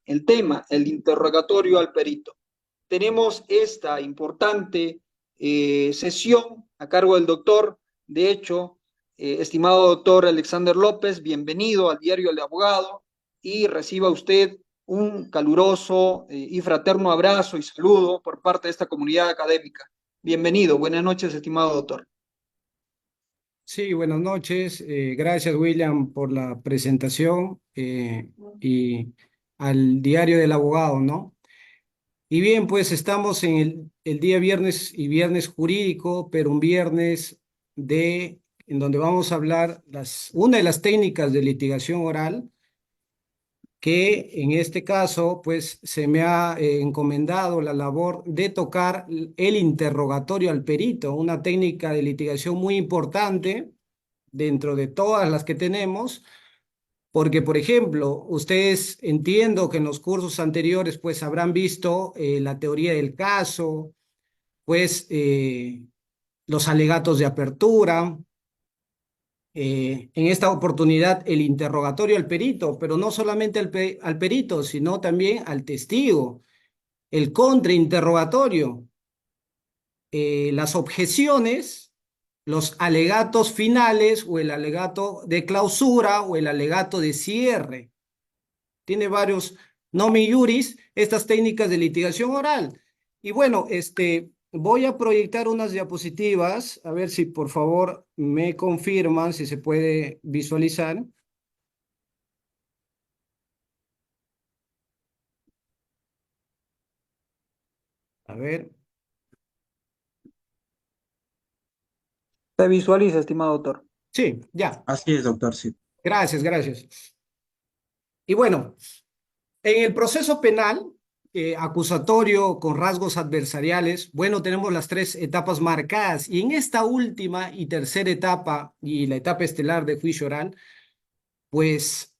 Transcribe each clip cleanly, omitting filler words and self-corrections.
el tema, el interrogatorio al perito. Tenemos esta importante sesión a cargo del doctor. De hecho, estimado doctor Alexander López, bienvenido al Diario El Abogado y reciba usted un caluroso y fraterno abrazo y saludo por parte de esta comunidad académica. Bienvenido, buenas noches, estimado doctor. Sí, buenas noches. Gracias, William, por la presentación y al Diario del Abogado, ¿no? Y bien, pues estamos en el día viernes y viernes jurídico, pero un viernes en donde vamos a hablar una de las técnicas de litigación oral que en este caso, pues se me ha encomendado la labor de tocar el interrogatorio al perito, una técnica de litigación muy importante dentro de todas las que tenemos, porque, por ejemplo, ustedes entiendo que en los cursos anteriores, pues habrán visto la teoría del caso, pues los alegatos de apertura, en esta oportunidad el interrogatorio al perito, pero no solamente al perito, sino también al testigo, el contrainterrogatorio, las objeciones, los alegatos finales o el alegato de clausura o el alegato de cierre. Tiene varios nomi iuris estas técnicas de litigación oral. Y bueno, voy a proyectar unas diapositivas, a ver si por favor me confirman si se puede visualizar. A ver, Se visualiza, estimado doctor. sí, ya. Así es, doctor, sí. Gracias, gracias. Y bueno, en el proceso penal acusatorio con rasgos adversariales, bueno, tenemos las tres etapas marcadas y en esta última y tercera etapa y la etapa estelar de juicio oral, pues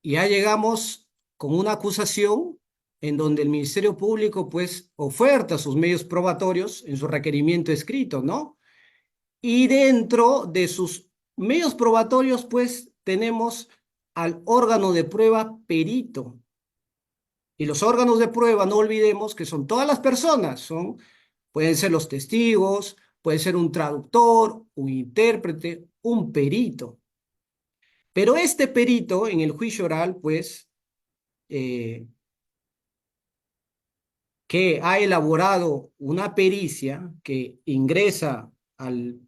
ya llegamos con una acusación en donde el Ministerio Público pues oferta sus medios probatorios en su requerimiento escrito, ¿no? Y dentro de sus medios probatorios pues tenemos al órgano de prueba perito. Y los órganos de prueba, no olvidemos que son todas las personas, pueden ser los testigos, puede ser un traductor, un intérprete, un perito. Pero este perito en el juicio oral, pues, eh, que ha elaborado una pericia que ingresa al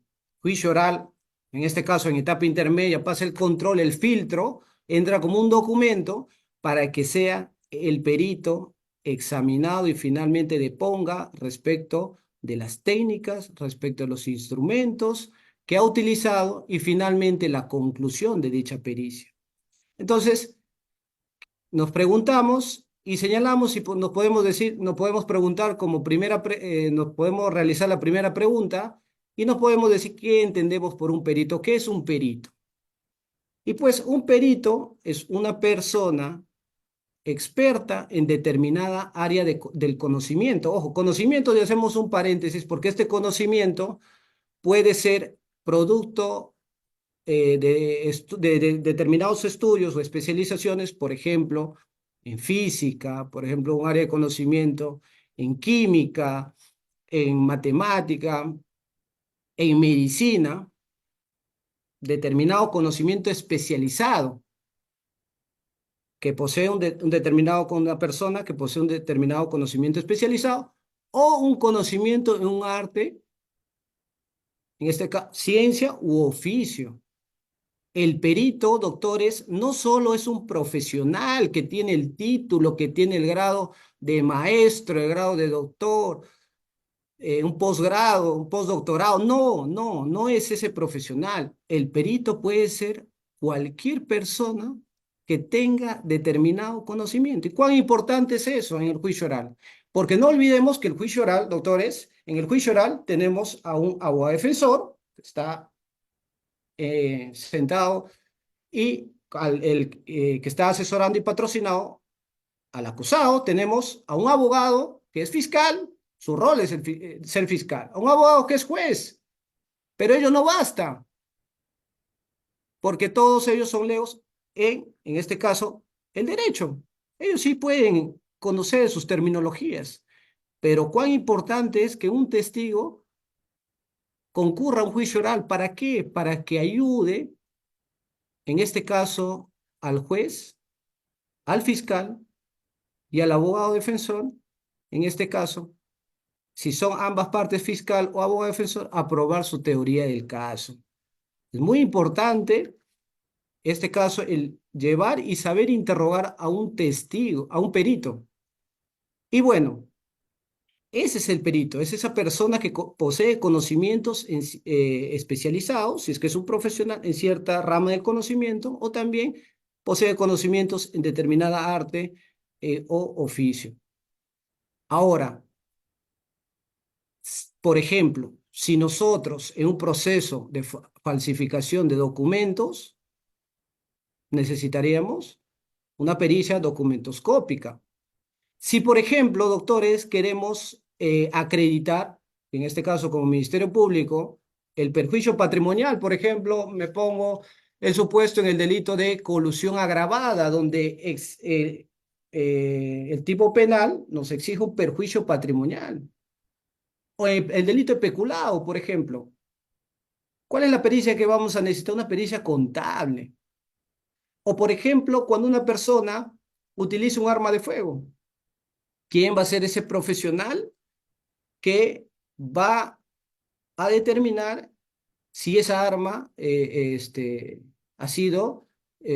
juicio oral, en este caso en etapa intermedia, pasa el control, el filtro, entra como un documento para que sea el perito examinado y finalmente deponga respecto de las técnicas, respecto de los instrumentos que ha utilizado y finalmente la conclusión de dicha pericia. Entonces, nos preguntamos y señalamos y nos podemos decir, nos podemos preguntar como nos podemos realizar la primera pregunta y nos podemos decir qué entendemos por un perito, qué es un perito. Y pues un perito es una persona experta en determinada área del conocimiento. Ojo, conocimiento, y hacemos un paréntesis porque este conocimiento puede ser producto de determinados estudios o especializaciones, por ejemplo, en física, por ejemplo, un área de conocimiento en química, en matemática, en medicina, determinado conocimiento especializado que posee una persona que posee un determinado conocimiento especializado o un conocimiento en un arte, en este caso, ciencia u oficio. El perito, doctores, no solo es un profesional que tiene el título, que tiene el grado de maestro, el grado de doctor, un posgrado, un postdoctorado. No, no, no es ese profesional. El perito puede ser cualquier persona que tenga determinado conocimiento. ¿Y cuán importante es eso en el juicio oral? Porque no olvidemos que el juicio oral, doctores, en el juicio oral tenemos a un abogado defensor que está sentado y que está asesorando y patrocinado al acusado. Tenemos a un abogado que es fiscal, su rol es ser fiscal, a un abogado que es juez, pero ello no basta, porque todos ellos son leos en este caso, el derecho. Ellos sí pueden conocer sus terminologías, pero cuán importante es que un testigo concurra a un juicio oral. ¿Para qué? Para que ayude, en este caso, al juez, al fiscal y al abogado defensor, en este caso, si son ambas partes, fiscal o abogado defensor, a probar su teoría del caso. Es muy importante, este caso, el llevar y saber interrogar a un testigo, a un perito. Y bueno, ese es el perito, es esa persona que posee conocimientos especializados, si es que es un profesional en cierta rama del conocimiento, o también posee conocimientos en determinada arte o oficio. Ahora, por ejemplo, si nosotros en un proceso de falsificación de documentos necesitaríamos una pericia documentoscópica. Si, por ejemplo, doctores, queremos acreditar, en este caso como Ministerio Público, el perjuicio patrimonial, por ejemplo, me pongo el supuesto en el delito de colusión agravada, donde el tipo penal nos exige un perjuicio patrimonial. O el delito de peculado, por ejemplo. ¿Cuál es la pericia que vamos a necesitar? Una pericia contable. O, por ejemplo, cuando una persona utiliza un arma de fuego, ¿quién va a ser ese profesional que va a determinar si esa arma ha sido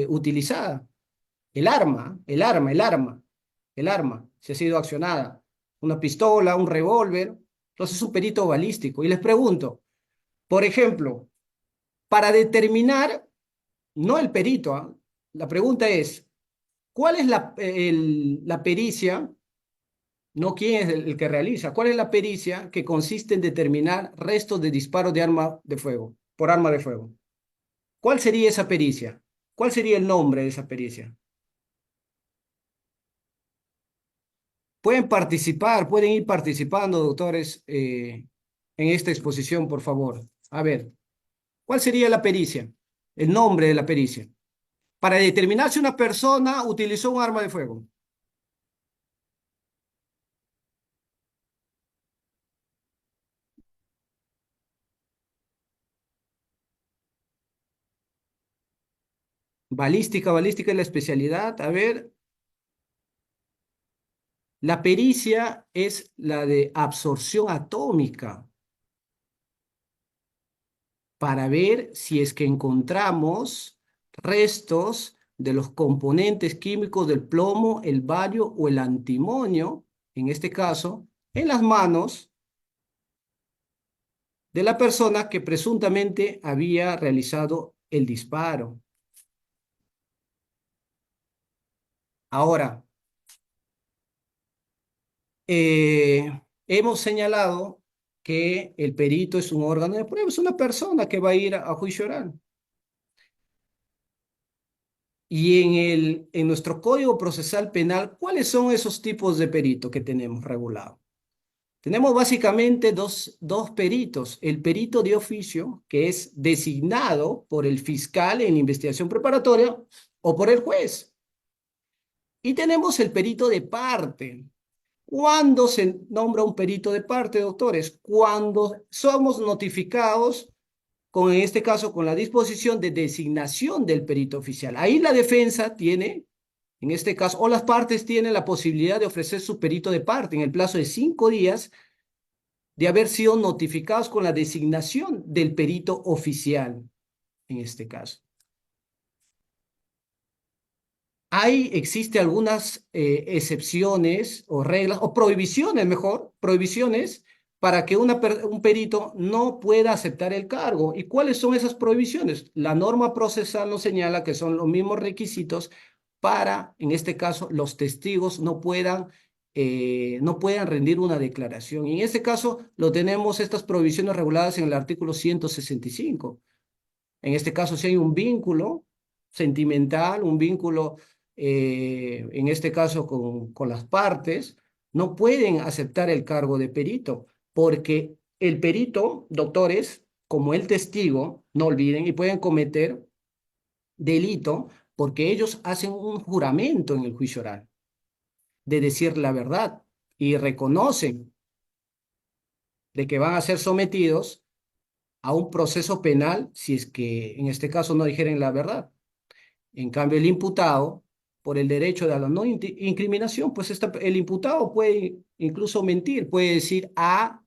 utilizada? El arma, si ha sido accionada. Una pistola, un revólver. Entonces es un perito balístico. Y les pregunto, por ejemplo, para determinar, no el perito, ¿ah? La pregunta es, ¿cuál es la pericia? No quién es el que realiza. ¿Cuál es la pericia que consiste en determinar restos de disparos de arma de fuego, por arma de fuego? ¿Cuál sería esa pericia? ¿Cuál sería el nombre de esa pericia? Pueden ir participando, doctores, en esta exposición, por favor. A ver, ¿cuál sería la pericia? El nombre de la pericia. Para determinar si una persona utilizó un arma de fuego. Balística es la especialidad. A ver, la pericia es la de absorción atómica para ver si es que encontramos restos de los componentes químicos del plomo, el bario o el antimonio, en este caso, en las manos de la persona que presuntamente había realizado el disparo. Ahora, hemos señalado que el perito es un órgano de prueba, es una persona que va a ir a juicio oral. Y en nuestro Código Procesal Penal, ¿cuáles son esos tipos de perito que tenemos regulado? Tenemos básicamente dos peritos. El perito de oficio, que es designado por el fiscal en investigación preparatoria o por el juez. Y tenemos el perito de parte. ¿Cuándo se nombra un perito de parte, doctores? Cuando somos notificados con, en este caso, con la disposición de designación del perito oficial. Ahí la defensa tiene, en este caso, o las partes tienen la posibilidad de ofrecer su perito de parte en el plazo de 5 días de haber sido notificados con la designación del perito oficial, en este caso. Existe algunas excepciones o reglas, o prohibiciones, mejor, prohibiciones para que un perito no pueda aceptar el cargo. ¿Y cuáles son esas prohibiciones? La norma procesal nos señala que son los mismos requisitos para, en este caso, los testigos no puedan rendir una declaración. Y en este caso, lo tenemos estas prohibiciones reguladas en el artículo 165. En este caso, si hay un vínculo sentimental, un vínculo, en este caso, con las partes, no pueden aceptar el cargo de perito, porque el perito, doctores, como el testigo, no olviden, y pueden cometer delito porque ellos hacen un juramento en el juicio oral. de decir la verdad y reconocen de que van a ser sometidos a un proceso penal si es que en este caso no dijeren la verdad. En cambio, el imputado, por el derecho de la no incriminación, pues el imputado puede incluso mentir, puede decir a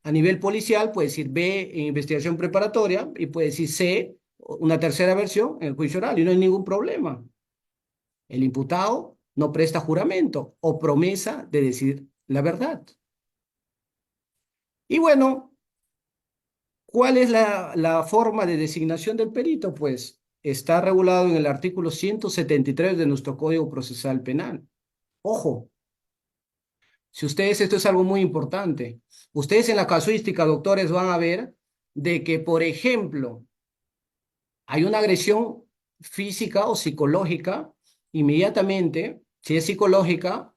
nivel policial, puede decir B en investigación preparatoria y puede decir C, una tercera versión en el juicio oral y no hay ningún problema. El imputado no presta juramento o promesa de decir la verdad. Y bueno, ¿cuál es la forma de designación del perito? Pues está regulado en el artículo 173 de nuestro Código Procesal Penal. Ojo, si ustedes, esto es algo muy importante, ustedes en la casuística, doctores, van a ver de que, por ejemplo, hay una agresión física o psicológica, inmediatamente, si es psicológica,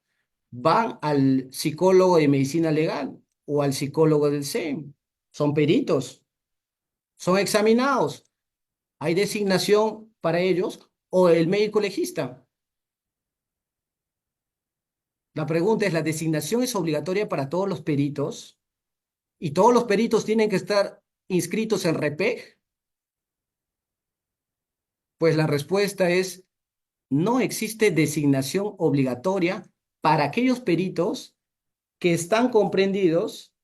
van al psicólogo de medicina legal o al psicólogo del SEM. Son peritos, son examinados. Hay designación para ellos o el médico legista. La pregunta es, ¿la designación es obligatoria para todos los peritos? ¿Y todos los peritos tienen que estar inscritos en REPEG? Pues la respuesta es, no existe designación obligatoria para aquellos peritos que están comprendidos,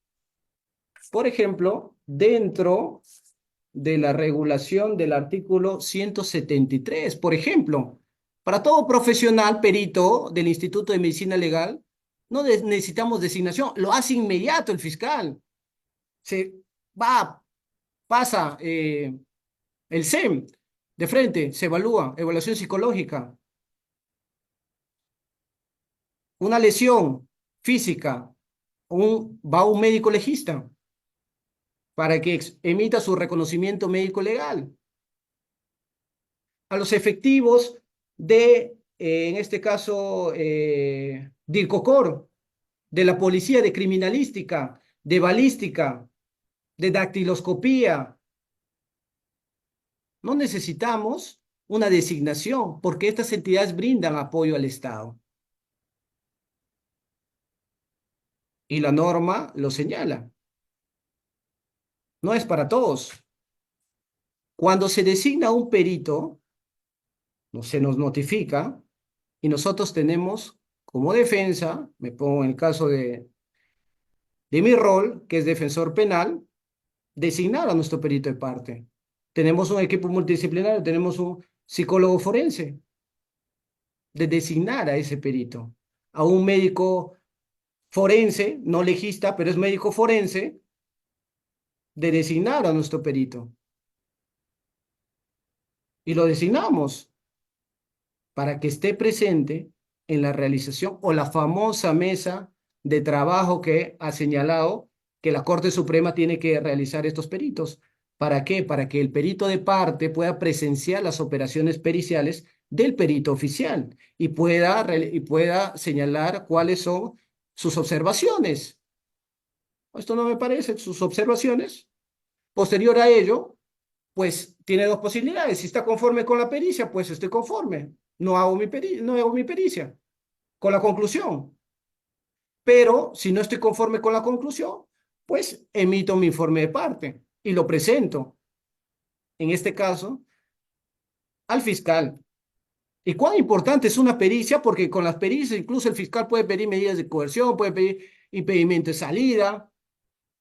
por ejemplo, dentro de la regulación del artículo 173. Por ejemplo, para todo profesional perito del Instituto de Medicina Legal, no necesitamos designación, lo hace inmediato el fiscal. Se va, pasa el SEM de frente, se evalúa, evaluación psicológica, una lesión física, va un médico legista para que emita su reconocimiento médico legal. A los efectivos de, en este caso, DIRCOCOR, de la Policía de Criminalística, de Balística, de Dactiloscopía. No necesitamos una designación porque estas entidades brindan apoyo al Estado. Y la norma lo señala. No es para todos. Cuando se designa un perito, no se nos notifica y nosotros tenemos como defensa, me pongo en el caso de mi rol, que es defensor penal, designar a nuestro perito de parte. Tenemos un equipo multidisciplinario, tenemos un psicólogo forense, de designar a ese perito, a un médico forense, no legista, pero es médico forense, de designar a nuestro perito. Y lo designamos para que esté presente en la realización o la famosa mesa de trabajo que ha señalado que la Corte Suprema tiene que realizar estos peritos. ¿Para qué? Para que el perito de parte pueda presenciar las operaciones periciales del perito oficial y pueda señalar cuáles son sus observaciones. Esto no me parece, sus observaciones. Posterior a ello, pues tiene dos posibilidades. Si está conforme con la pericia, pues estoy conforme. No hago mi pericia con la conclusión. Pero si no estoy conforme con la conclusión, pues emito mi informe de parte y lo presento, en este caso, al fiscal. ¿Y cuán importante es una pericia? Porque con las pericias incluso el fiscal puede pedir medidas de coerción, puede pedir impedimento de salida,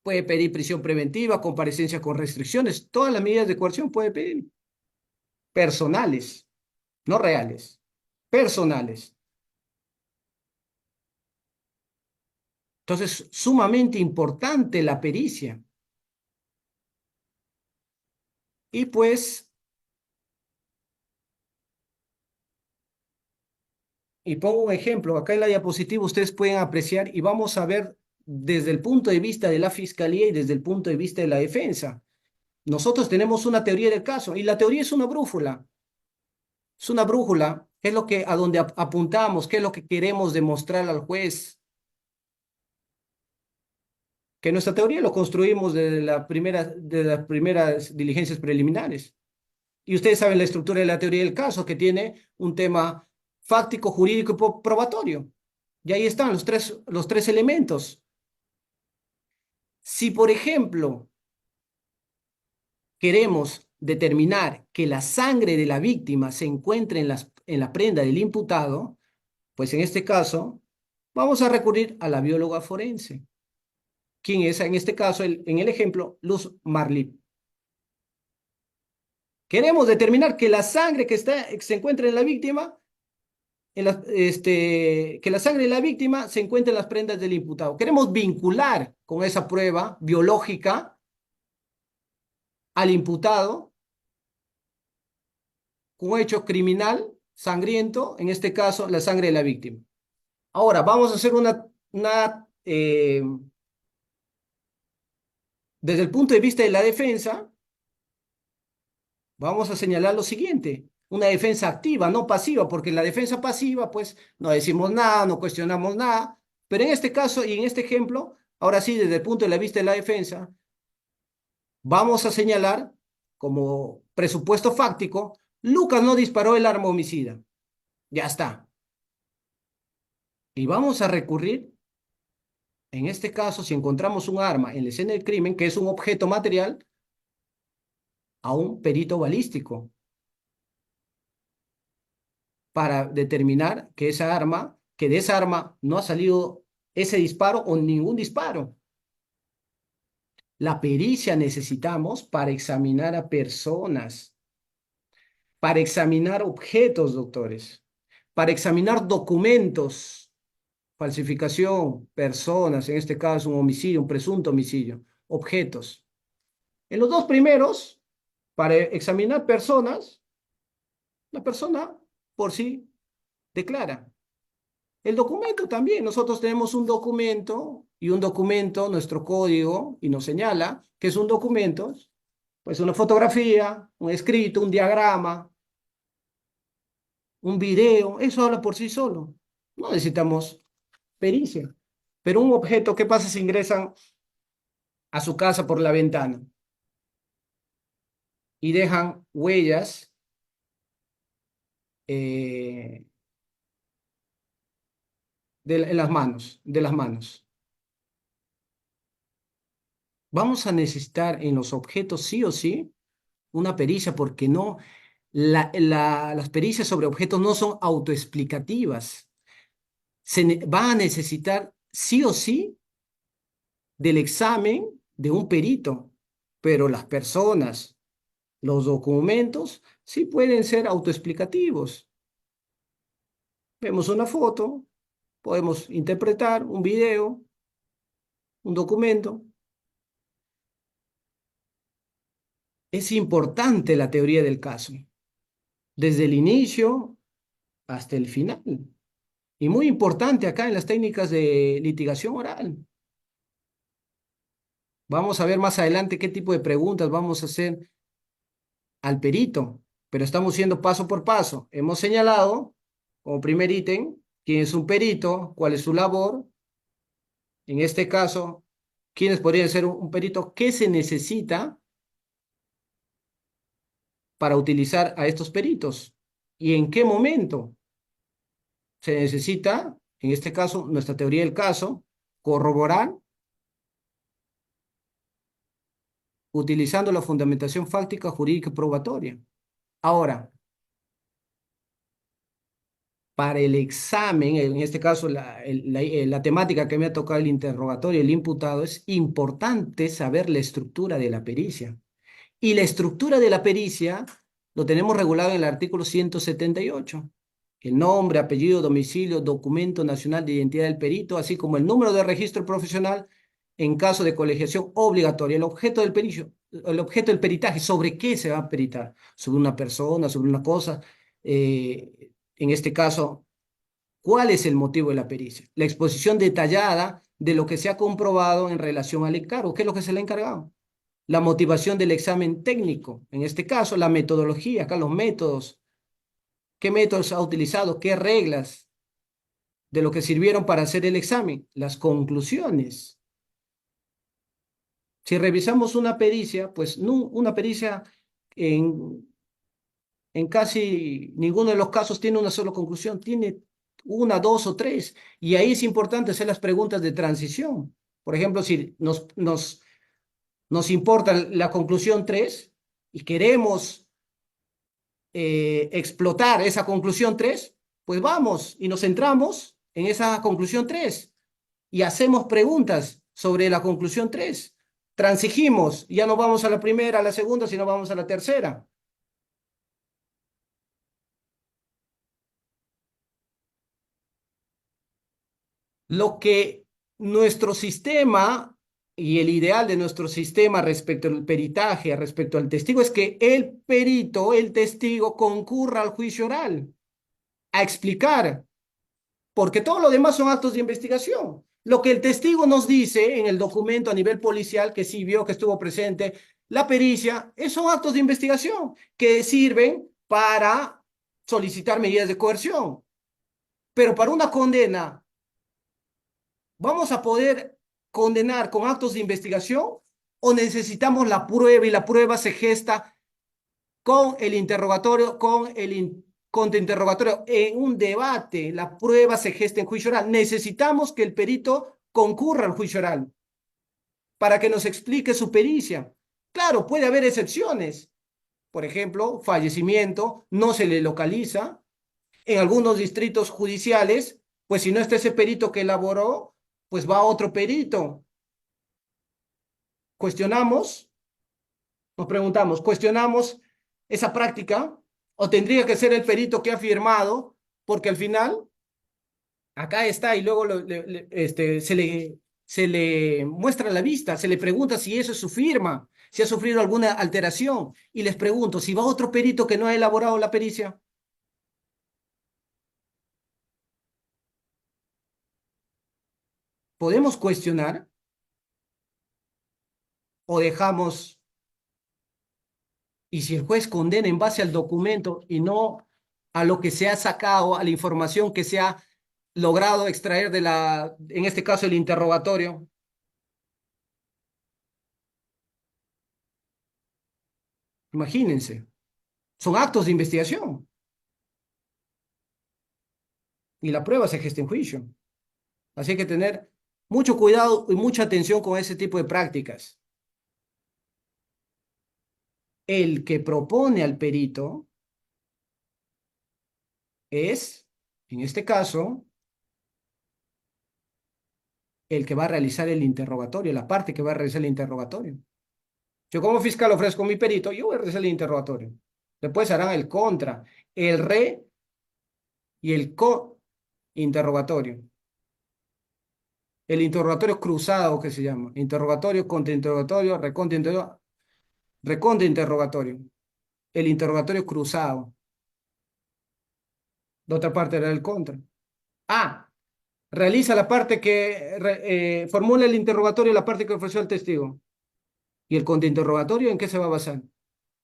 puede pedir prisión preventiva, comparecencia con restricciones. Todas las medidas de coerción puede pedir. Personales, no reales, personales. Entonces, sumamente importante la pericia. Y pues, y pongo un ejemplo, acá en la diapositiva ustedes pueden apreciar y vamos a ver desde el punto de vista de la fiscalía y desde el punto de vista de la defensa. Nosotros tenemos una teoría del caso y la teoría es una brújula. Es una brújula, es lo que a donde apuntamos, qué es lo que queremos demostrar al juez. Que nuestra teoría lo construimos de las primeras diligencias preliminares. Y ustedes saben la estructura de la teoría del caso, que tiene un tema fáctico, jurídico y probatorio. Y ahí están los tres elementos. Si, por ejemplo, queremos determinar que la sangre de la víctima se encuentre en la prenda del imputado, pues en este caso vamos a recurrir a la bióloga forense. ¿Quién es en este caso, en el ejemplo, Luz Marlip? Queremos determinar que la sangre que se encuentra en la víctima, que la sangre de la víctima se encuentra en las prendas del imputado. Queremos vincular con esa prueba biológica al imputado con un hecho criminal sangriento, en este caso, la sangre de la víctima. Ahora, vamos a hacer desde el punto de vista de la defensa, vamos a señalar lo siguiente: una defensa activa, no pasiva, porque en la defensa pasiva, pues, no decimos nada, no cuestionamos nada, pero en este caso y en este ejemplo, ahora sí, desde el punto de la vista de la defensa, vamos a señalar como presupuesto fáctico: Lucas no disparó el arma homicida. Ya está. Y vamos a recurrir, en este caso, si encontramos un arma en la escena del crimen, que es un objeto material, a un perito balístico para determinar que de esa arma no ha salido ese disparo o ningún disparo. La pericia necesitamos para examinar a personas, para examinar objetos, doctores, para examinar documentos, falsificación, personas, en este caso un homicidio, un presunto homicidio, objetos. En los dos primeros, para examinar personas, la persona por sí declara. El documento también, nosotros tenemos un documento y un documento, nuestro código, y nos señala que es un documento, pues una fotografía, un escrito, un diagrama, un video, eso habla por sí solo. No necesitamos pericia. Pero un objeto, ¿qué pasa si ingresan a su casa por la ventana y dejan huellas eh, en las manos, de las manos? Vamos a necesitar en los objetos sí o sí una pericia, porque no, las pericias sobre objetos no son autoexplicativas. Va a necesitar sí o sí del examen de un perito, pero las personas, los documentos, sí pueden ser autoexplicativos. Vemos una foto, podemos interpretar un video, un documento. Es importante la teoría del caso, desde el inicio hasta el final. Y muy importante acá en las técnicas de litigación oral. Vamos a ver más adelante qué tipo de preguntas vamos a hacer al perito, pero estamos yendo paso por paso. Hemos señalado como primer ítem quién es un perito, cuál es su labor. En este caso, quiénes podrían ser un perito, qué se necesita para utilizar a estos peritos y en qué momento se necesita, en este caso, nuestra teoría del caso, corroborar utilizando la fundamentación fáctica, jurídica y probatoria. Ahora, para el examen, en este caso la temática que me ha tocado el interrogatorio, el imputado, es importante saber la estructura de la pericia. Y la estructura de la pericia lo tenemos regulado en el artículo 178. El nombre, apellido, domicilio, documento nacional de identidad del perito, así como el número de registro profesional en caso de colegiación obligatoria. El objeto del peritaje, ¿sobre qué se va a peritar? ¿Sobre una persona, sobre una cosa? En este caso, ¿cuál es el motivo de la pericia? La exposición detallada de lo que se ha comprobado en relación al encargo. ¿Qué es lo que se le ha encargado? La motivación del examen técnico, en este caso, la metodología, acá los métodos. ¿Qué métodos ha utilizado? ¿Qué reglas de lo que sirvieron para hacer el examen? Las conclusiones. Si revisamos una pericia, pues una pericia en casi ninguno de los casos tiene una sola conclusión, tiene una, dos o tres. Y ahí es importante hacer las preguntas de transición. Por ejemplo, si nos importa la conclusión 3 y queremos explotar esa conclusión 3, pues vamos y nos centramos en esa conclusión 3 y hacemos preguntas sobre la conclusión 3. Transigimos, ya no vamos a la primera, a la segunda, sino vamos a la tercera. Lo que nuestro sistema y el ideal de nuestro sistema respecto al peritaje, respecto al testigo, es que el perito, el testigo, concurra al juicio oral a explicar, porque todo lo demás son actos de investigación. Lo que el testigo nos dice en el documento a nivel policial, que sí vio, que estuvo presente, la pericia, son actos de investigación que sirven para solicitar medidas de coerción. Pero para una condena, ¿vamos a poder condenar con actos de investigación o necesitamos la prueba y la prueba se gesta con el interrogatorio, con el contrainterrogatorio en un debate? La prueba se gesta en juicio oral. Necesitamos que el perito concurra al juicio oral para que nos explique su pericia. Claro, puede haber excepciones. Por ejemplo, fallecimiento, no se le localiza. En algunos distritos judiciales, pues si no está ese perito que elaboró, pues va otro perito. Cuestionamos, nos preguntamos, ¿cuestionamos esa práctica o tendría que ser el perito que ha firmado? Porque al final, acá está y luego se le muestra a la vista, se le pregunta si eso es su firma, si ha sufrido alguna alteración. Y les pregunto, si va otro perito que no ha elaborado la pericia, ¿podemos cuestionar o dejamos? Y si el juez condena en base al documento y no a lo que se ha sacado, a la información que se ha logrado extraer en este caso, el interrogatorio, imagínense, son actos de investigación y la prueba se gesta en juicio. Así hay que tener mucho cuidado y mucha atención con ese tipo de prácticas. El que propone al perito es, en este caso, el que va a realizar el interrogatorio, la parte que va a realizar el interrogatorio. Yo como fiscal ofrezco mi perito, yo voy a realizar el interrogatorio. Después harán el contra, el re y el co-interrogatorio. El interrogatorio cruzado, que se llama. Interrogatorio, contrainterrogatorio, recontrainterrogatorio. El interrogatorio cruzado. La otra parte era el contra. Ah, realiza la parte que formula el interrogatorio, la parte que ofreció el testigo. ¿Y el contrainterrogatorio en qué se va a basar?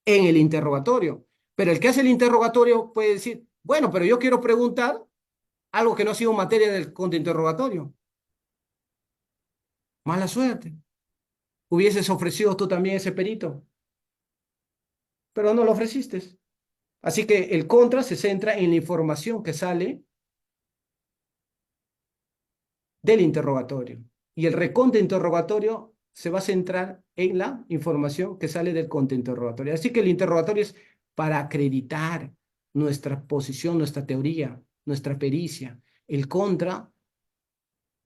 En el interrogatorio. Pero el que hace el interrogatorio puede decir, bueno, pero yo quiero preguntar algo que no ha sido materia del contrainterrogatorio. Mala suerte. Hubieses ofrecido tú también ese perito, pero no lo ofreciste. Así que el contra se centra en la información que sale del interrogatorio y el recontrainterrogatorio se va a centrar en la información que sale del contrainterrogatorio. Así que el interrogatorio es para acreditar nuestra posición, nuestra teoría, nuestra pericia. El contra,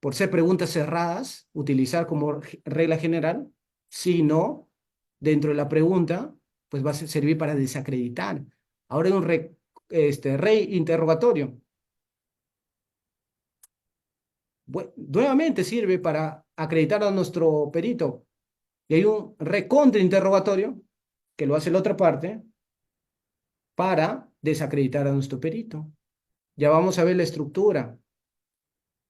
por ser preguntas cerradas, utilizar como regla general, si no, dentro de la pregunta, pues va a servir para desacreditar. Ahora hay un reinterrogatorio. Nuevamente sirve para acreditar a nuestro perito. Y hay un recontrainterrogatorio, que lo hace la otra parte, para desacreditar a nuestro perito. Ya vamos a ver la estructura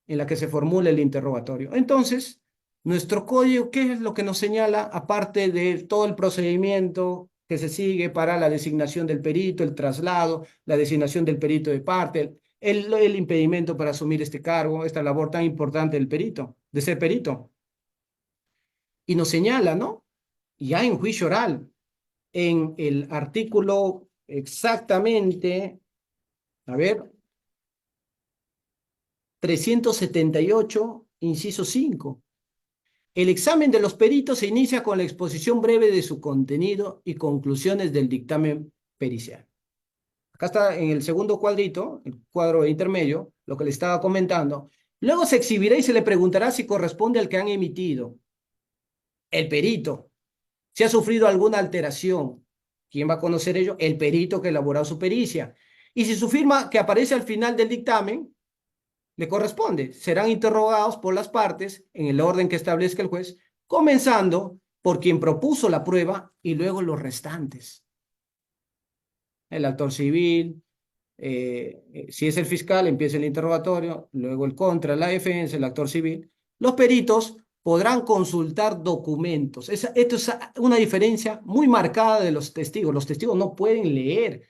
en la que se formula el interrogatorio. Entonces, nuestro código, ¿qué es lo que nos señala, aparte de todo el procedimiento que se sigue para la designación del perito, el traslado, la designación del perito de parte, el impedimento para asumir este cargo, esta labor tan importante del perito, de ser perito? Y nos señala, ¿no? Ya en juicio oral, en el artículo exactamente, a ver, 378, inciso 5. El examen de los peritos se inicia con la exposición breve de su contenido y conclusiones del dictamen pericial. Acá está en el segundo cuadrito, el cuadro intermedio, lo que le estaba comentando. Luego se exhibirá y se le preguntará si corresponde al que han emitido. El perito. Si ha sufrido alguna alteración. ¿Quién va a conocer ello? El perito que ha elaborado su pericia. Y si su firma que aparece al final del dictamen le corresponde, serán interrogados por las partes en el orden que establezca el juez, comenzando por quien propuso la prueba y luego los restantes. El actor civil, si es el fiscal, empieza el interrogatorio, luego el contra, la defensa, el actor civil. Los peritos podrán consultar documentos. Esto es una diferencia muy marcada de los testigos. Los testigos no pueden leer.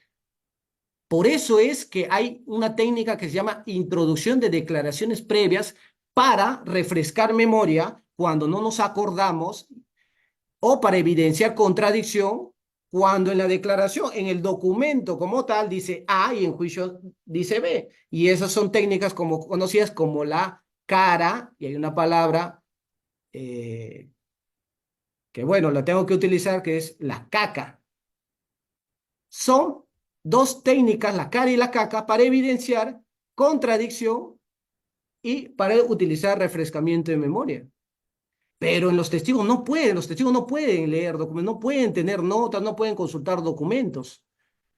Por eso es que hay una técnica que se llama introducción de declaraciones previas para refrescar memoria cuando no nos acordamos o para evidenciar contradicción cuando en la declaración, en el documento como tal, dice A y en juicio dice B. Y esas son técnicas como conocidas como la cara, y hay una palabra que bueno, la tengo que utilizar, que es la caca. Son dos técnicas, la cara y la caca, para evidenciar contradicción y para utilizar refrescamiento de memoria. Pero en los testigos no pueden, los testigos no pueden leer documentos, no pueden tener notas, no pueden consultar documentos.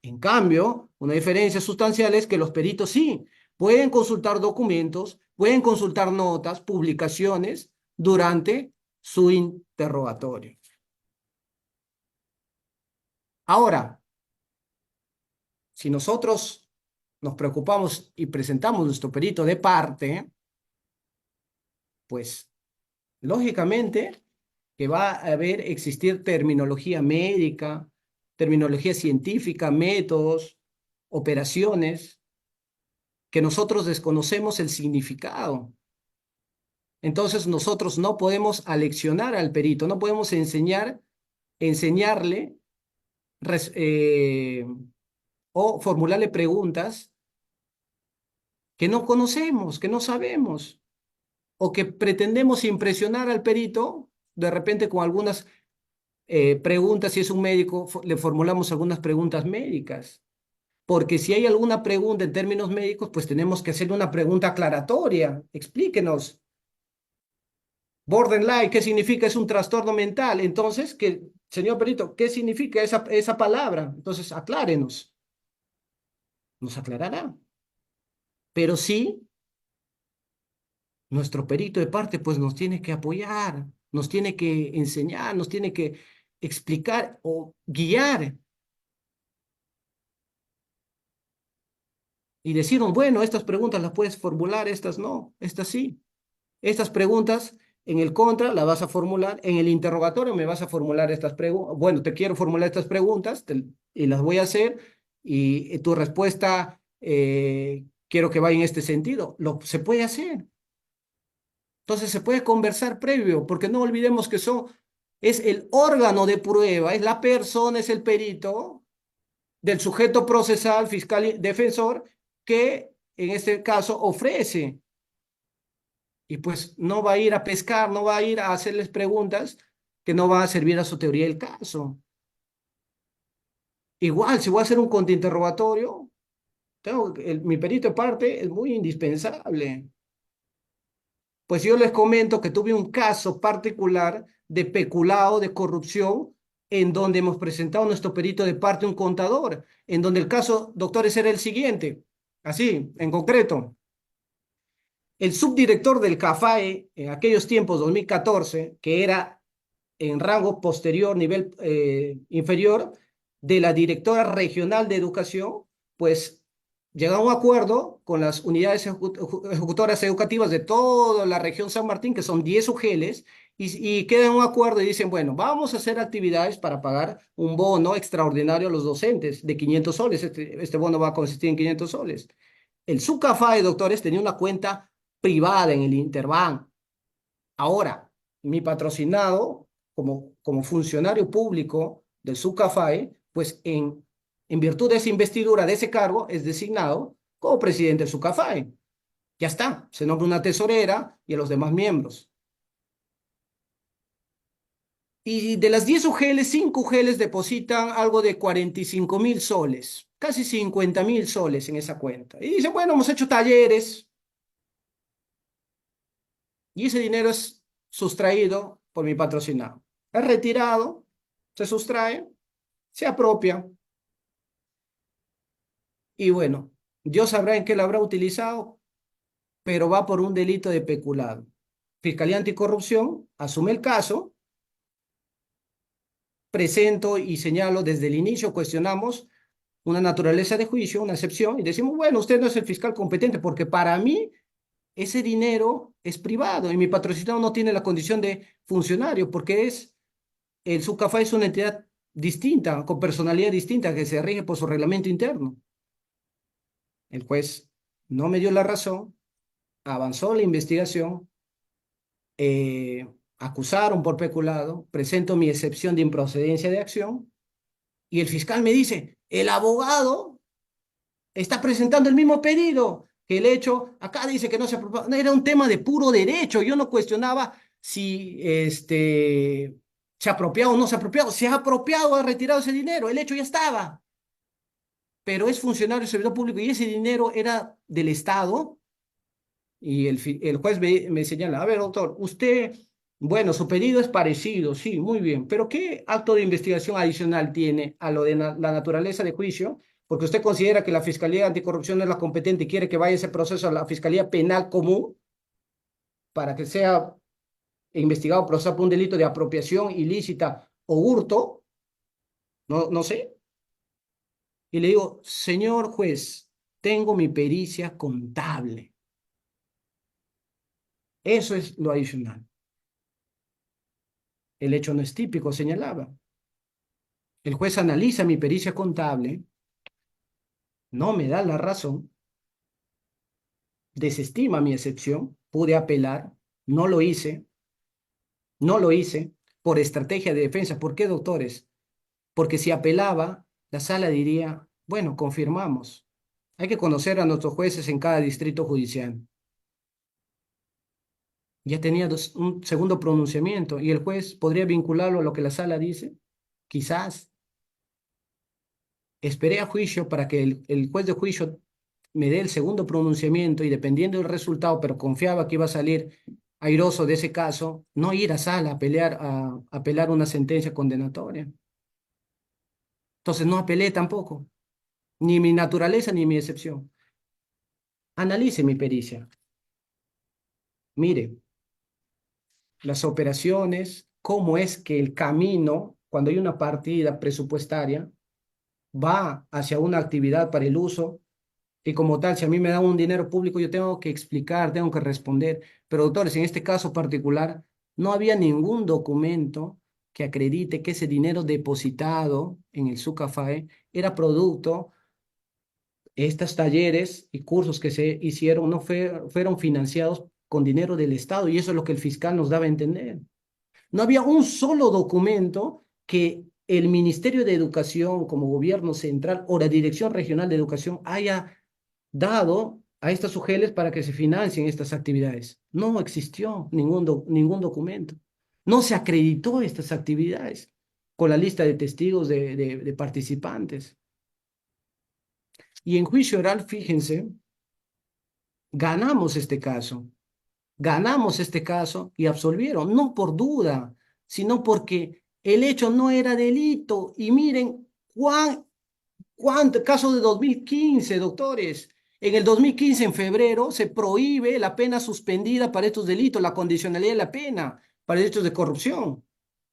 En cambio, una diferencia sustancial es que los peritos sí pueden consultar documentos, pueden consultar notas, publicaciones durante su interrogatorio. Ahora, si nosotros nos preocupamos y presentamos nuestro perito de parte, pues lógicamente que va a existir terminología médica, terminología científica, métodos, operaciones, que nosotros desconocemos el significado. Entonces nosotros no podemos aleccionar al perito, no podemos enseñarle o formularle preguntas que no conocemos, que no sabemos, o que pretendemos impresionar al perito de repente con algunas preguntas. Si es un médico, le formulamos algunas preguntas médicas. Porque si hay alguna pregunta en términos médicos, pues tenemos que hacer una pregunta aclaratoria. Explíquenos. Borderline, ¿qué significa? Es un trastorno mental. Entonces, señor perito, ¿qué significa esa palabra? Entonces, aclárenos. Nos aclarará. Pero sí, nuestro perito de parte, pues nos tiene que apoyar, nos tiene que enseñar, nos tiene que explicar o guiar. Y decirnos, bueno, estas preguntas las puedes formular, estas no, estas sí. Estas preguntas en el contra las vas a formular, en el interrogatorio me vas a formular estas preguntas. Bueno, te quiero formular estas preguntas y las voy a hacer y tu respuesta quiero que vaya en este sentido. Se puede hacer. Entonces se puede conversar previo, porque no olvidemos que es el órgano de prueba, es la persona, es el perito del sujeto procesal, fiscal y defensor, que en este caso ofrece. Y pues no va a ir a pescar, no va a ir a hacerles preguntas que no van a servir a su teoría del caso. Igual, si voy a hacer un contrainterrogatorio, mi perito de parte es muy indispensable. Pues yo les comento que tuve un caso particular de peculado, de corrupción, en donde hemos presentado nuestro perito de parte, un contador, en donde el caso, doctores, era el siguiente, así, en concreto. El subdirector del CAFAE, en aquellos tiempos, 2014, que era en rango posterior, nivel inferior, de la directora regional de educación, pues llega a un acuerdo con las unidades ejecutoras educativas de toda la región San Martín, que son 10 UGELs, y quedan en un acuerdo y dicen, bueno, vamos a hacer actividades para pagar un bono extraordinario a los docentes de 500 soles. Este bono va a consistir en 500 soles. El subCAFAE, doctores, tenía una cuenta privada en el Interbank. Ahora, mi patrocinado como funcionario público del subCAFAE, pues en virtud de esa investidura, de ese cargo, es designado como presidente del subCAFAE. Ya está, se nombra una tesorera y a los demás miembros. Y de las 10 UGLs, 5 UGLs depositan algo de 45.000 soles, casi 50.000 soles en esa cuenta. Y dicen, bueno, hemos hecho talleres y ese dinero es sustraído por mi patrocinado. Es retirado, se sustrae, se apropia. Y bueno, Dios sabrá en qué lo habrá utilizado, pero va por un delito de peculado. Fiscalía Anticorrupción asume el caso, presento y señalo desde el inicio, cuestionamos una naturaleza de juicio, una excepción, y decimos, bueno, usted no es el fiscal competente, porque para mí ese dinero es privado y mi patrocinado no tiene la condición de funcionario, porque el SUCAFA es una entidad distinta, con personalidad distinta, que se rige por su reglamento interno. El juez no me dio la razón, avanzó la investigación, eh, acusaron por peculado, presento mi excepción de improcedencia de acción, y el fiscal me dice, el abogado está presentando el mismo pedido que el hecho, acá dice que no se apropió, no, era un tema de puro derecho, yo no cuestionaba si se ha apropiado o no se ha apropiado, se ha apropiado, ha retirado ese dinero, el hecho ya estaba, pero es funcionario, servidor público y ese dinero era del Estado y el juez me señala, a ver, doctor, usted, bueno, su pedido es parecido, sí, muy bien, pero ¿qué acto de investigación adicional tiene a lo de la naturaleza de juicio? Porque usted considera que la Fiscalía Anticorrupción no es la competente y quiere que vaya ese proceso a la Fiscalía Penal Común para que sea investigado, procesado por un delito de apropiación ilícita o hurto, no sé. Y le digo, señor juez, tengo mi pericia contable. Eso es lo adicional. El hecho no es típico, señalaba. El juez analiza mi pericia contable, no me da la razón, desestima mi excepción, pude apelar, no lo hice, no lo hice por estrategia de defensa. ¿Por qué, doctores? Porque si apelaba, la sala diría, bueno, confirmamos. Hay que conocer a nuestros jueces en cada distrito judicial. Ya tenía un segundo pronunciamiento y el juez podría vincularlo a lo que la sala dice. Quizás. Esperé a juicio para que el juez de juicio me dé el segundo pronunciamiento y dependiendo del resultado, pero confiaba que iba a salir airoso de ese caso, no ir a sala a pelear, a apelar una sentencia condenatoria. Entonces no apelé tampoco, ni mi naturaleza ni mi excepción. Analice mi pericia. Mire, las operaciones, cómo es que el camino, cuando hay una partida presupuestaria, va hacia una actividad para el uso. Y como tal, si a mí me dan un dinero público, yo tengo que explicar, tengo que responder. Pero doctores, en este caso particular, no había ningún documento que acredite que ese dinero depositado en el SUCAFAE era producto, estos talleres y cursos que se hicieron no fueron financiados con dinero del Estado y eso es lo que el fiscal nos daba a entender. No había un solo documento que el Ministerio de Educación como gobierno central o la Dirección Regional de Educación haya dado a estas UGELs para que se financien estas actividades. No existió ningún documento. No se acreditó estas actividades con la lista de testigos de participantes. Y en juicio oral, fíjense, ganamos este caso. Ganamos este caso y absolvieron, no por duda, sino porque el hecho no era delito. Y miren cuánto, caso de 2015, doctores. En el 2015, en febrero, se prohíbe la pena suspendida para estos delitos, la condicionalidad de la pena para delitos de corrupción.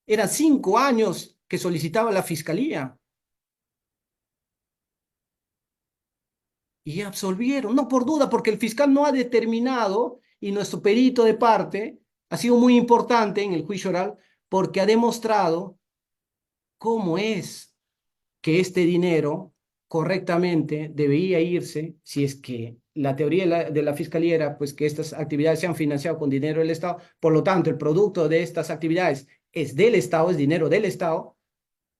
Eran 5 años que solicitaba la fiscalía y absolvieron, no por duda, porque el fiscal no ha determinado y nuestro perito de parte ha sido muy importante en el juicio oral porque ha demostrado cómo es que este dinero correctamente debía irse, si es que la teoría de la fiscalía era pues que estas actividades se han financiado con dinero del Estado, por lo tanto el producto de estas actividades es del Estado, es dinero del Estado,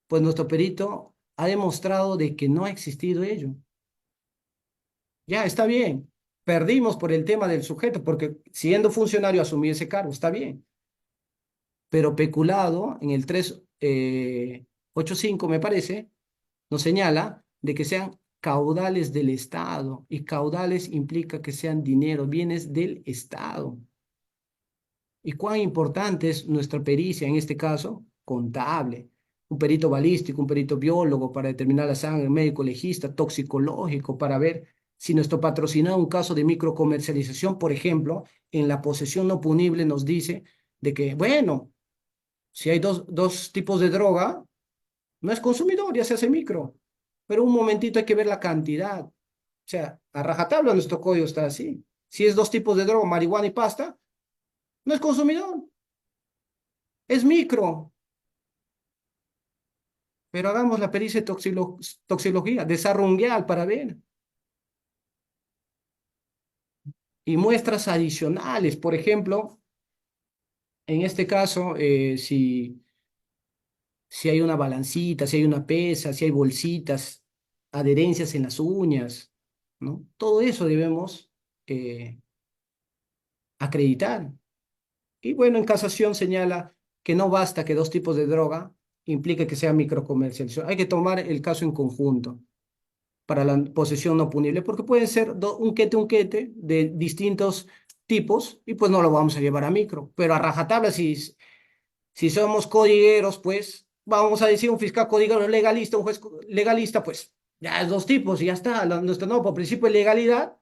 pues nuestro perito ha demostrado de que no ha existido ello. Ya, está bien. Perdimos por el tema del sujeto, porque siendo funcionario asumí ese cargo, está bien. Pero peculado en el 385 me parece, nos señala de que sean caudales del Estado, y caudales implica que sean dinero, bienes del Estado. ¿Y cuán importante es nuestra pericia en este caso? Contable. Un perito balístico, un perito biólogo para determinar la sangre, médico legista, toxicológico para ver si nuestro patrocinado, un caso de microcomercialización, por ejemplo, en la posesión no punible nos dice de que, bueno, si hay dos tipos de droga, no es consumidor, ya se hace micro. Pero un momentito hay que ver la cantidad. O sea, a rajatabla nuestro código está así. Si es dos tipos de droga, marihuana y pasta, no es consumidor, es micro. Pero hagamos la pericia de toxicología, desarrungueal para ver. Y muestras adicionales, por ejemplo, en este caso, si hay una balancita, si hay una pesa, si hay bolsitas, adherencias en las uñas, ¿no? Todo eso debemos eh, acreditar. Y bueno, en casación señala que no basta que dos tipos de droga implique que sea microcomercialización. Hay que tomar el caso en conjunto para la posesión no punible, porque pueden ser un quete de distintos tipos y pues no lo vamos a llevar a micro. Pero a rajatabla, si somos codigueros, pues vamos a decir un fiscal codiguero legalista, un juez legalista, pues ya es dos tipos y ya está. Nuestro no, por principio de legalidad,